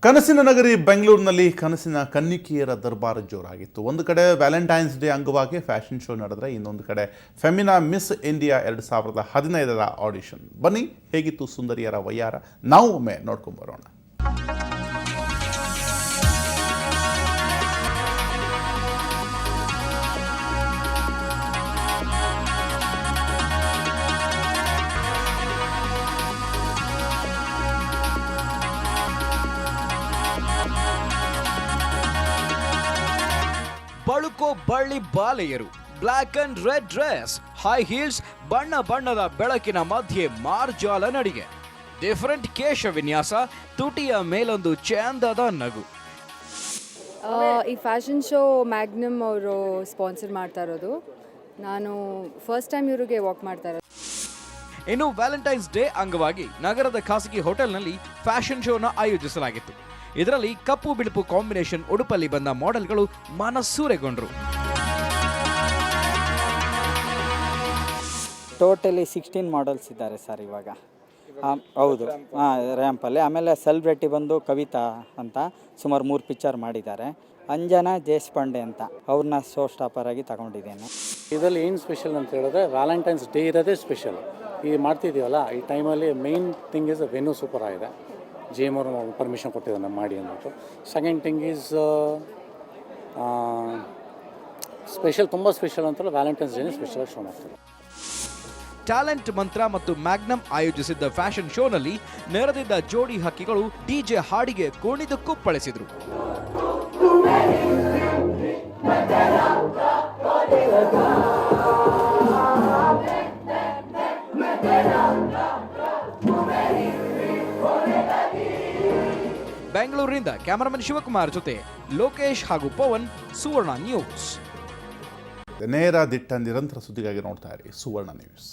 ಕನಸಿನ ನಗರಿ ಬೆಂಗಳೂರಿನಲ್ಲಿ ಕನಸಿನ ಕನ್ನಿಕೆಯರ ದರ್ಬಾರ್ ಜೋರಾಗಿತ್ತು. ಒಂದು ಕಡೆ ವ್ಯಾಲೆಂಟೈನ್ಸ್ ಡೇ ಅಂಗವಾಗಿ ಫ್ಯಾಷನ್ ಶೋ ನಡೆದರೆ, ಇನ್ನೊಂದು ಕಡೆ ಫೆಮಿನಾ ಮಿಸ್ ಇಂಡಿಯಾ 2015ರ ಆಡಿಷನ್. ಬನ್ನಿ, ಹೇಗಿತ್ತು ಸುಂದರಿಯರ ವಯ್ಯಾರ, ನಾವು ಒಮ್ಮೆ ನೋಡ್ಕೊಂಬರೋಣ. ಬಳುಕೋ ಬಳ್ಳಿ ಬಾಲೆಯರು, black and red dress, high heels, ಬಣ್ಣ ಬಣ್ಣದ ಬೆಳಕಿನ ಮಧ್ಯೆ ಮಾರ್ಜಾಲ ನಡಿಗೆ, ಡಿಫರೆಂಟ್ ಕೇಶ ವಿನ್ಯಾಸ, ತುಟಿಯ ಮೇಲೊಂದು ಚಂದದ ನಗು. ಈ ಫ್ಯಾಷನ್ ಶೋ ಮ್ಯಾಗ್ನಮ್ ಅವರು ಸ್ಪಾನ್ಸರ್ ಮಾಡ್ತಾ ಇರೋದು. ನಾನು ಫಸ್ಟ್ ಟೈಮ್ ಇವರಿಗೆ ವಾಕ್ ಮಾಡ್ತಾ ಇರೋದು. ಇನ್ನು ವ್ಯಾಲೆಂಟೈನ್ಸ್ ಡೇ ಅಂಗವಾಗಿ ನಗರದ ಖಾಸಗಿ ಹೋಟೆಲ್ನಲ್ಲಿ ಫ್ಯಾಷನ್ ಶೋನ ಆಯೋಜಿಸಲಾಗಿತ್ತು. ಇದರಲ್ಲಿ ಕಪ್ಪು ಬಿಳುಪು ಕಾಂಬಿನೇಷನ್ ಉಡುಪಲ್ಲಿ ಬಂದ ಮಾಡೆಲ್ಗಳು ಮನಸೂರೆಗೊಂಡರು. ಟೋಟಲಿ 16 ಮಾಡೆಲ್ಸ್ ಇದ್ದಾರೆ ಸರ್ ಇವಾಗ. ಹೌದು, ರ್ಯಾಂಪಲ್ಲಿ. ಆಮೇಲೆ ಸೆಲೆಬ್ರಿಟಿ ಬಂದು ಕವಿತಾ ಅಂತ ಸುಮಾರು 3 ಪಿಕ್ಚರ್ ಮಾಡಿದ್ದಾರೆ. ಅಂಜನಾ ದೇಶಪಾಂಡೆ ಅಂತ ಅವ್ರನ್ನ ಶೋ ಸ್ಟಾಪರ್ ಆಗಿ ತಗೊಂಡಿದ್ದೇನೆ. ಇದರಲ್ಲಿ ಏನು ಸ್ಪೆಷಲ್ ಅಂತ ಹೇಳಿದ್ರೆ ವ್ಯಾಲೆಂಟೈನ್ಸ್ ಡೇ ಇರೋದೇ ಸ್ಪೆಷಲ್. ಈ ಮಾಡ್ತಿದ್ದೀವಲ್ಲ, ಈ ಟೈಮಲ್ಲಿ main thing is venue super ಆಗಿದೆ. JM ಅವರು ಪರ್ಮಿಷನ್ ಕೊಟ್ಟಿದ್ದಾರೆ ಮಾಡಿ ಅಂದ್ಬಿಟ್ಟು. ಸೆಕೆಂಡ್ ಥಿಂಗ್ ಈಸ್ ಸ್ಪೆಷಲ್, ತುಂಬ ಸ್ಪೆಷಲ್ ಅಂತಲ್ಲ, ವ್ಯಾಲೆಂಟೈನ್ಸ್ ಡೇನೇ ಸ್ಪೆಷಲ್ ಶೋ ಮಾಡ್ತಾರೆ. ಟ್ಯಾಲೆಂಟ್ ಮಂತ್ರ ಮತ್ತು ಮ್ಯಾಗ್ನಮ್ ಆಯೋಜಿಸಿದ್ದ ಫ್ಯಾಷನ್ ಶೋನಲ್ಲಿ ನೆರೆದಿದ್ದ ಜೋಡಿ ಹಕ್ಕಿಗಳು DJ ಹಾಡಿಗೆ ಕುಣಿದು ಕುಪ್ಪಳಿಸಿದ್ರು. ಬೆಂಗಳೂರಿನಿಂದ ಕ್ಯಾಮರಾಮನ್ ಶಿವಕುಮಾರ್ ಜೊತೆ ಲೋಕೇಶ್ ಹಾಗೂ ಪವನ್, ಸುವರ್ಣ ನ್ಯೂಸ್. ನೇರ ದಿಟ್ಟ ನಿರಂತರ ಸುದ್ದಿಗಾಗಿ ನೋಡ್ತಾ ಇರಿ ಸುವರ್ಣ ನ್ಯೂಸ್.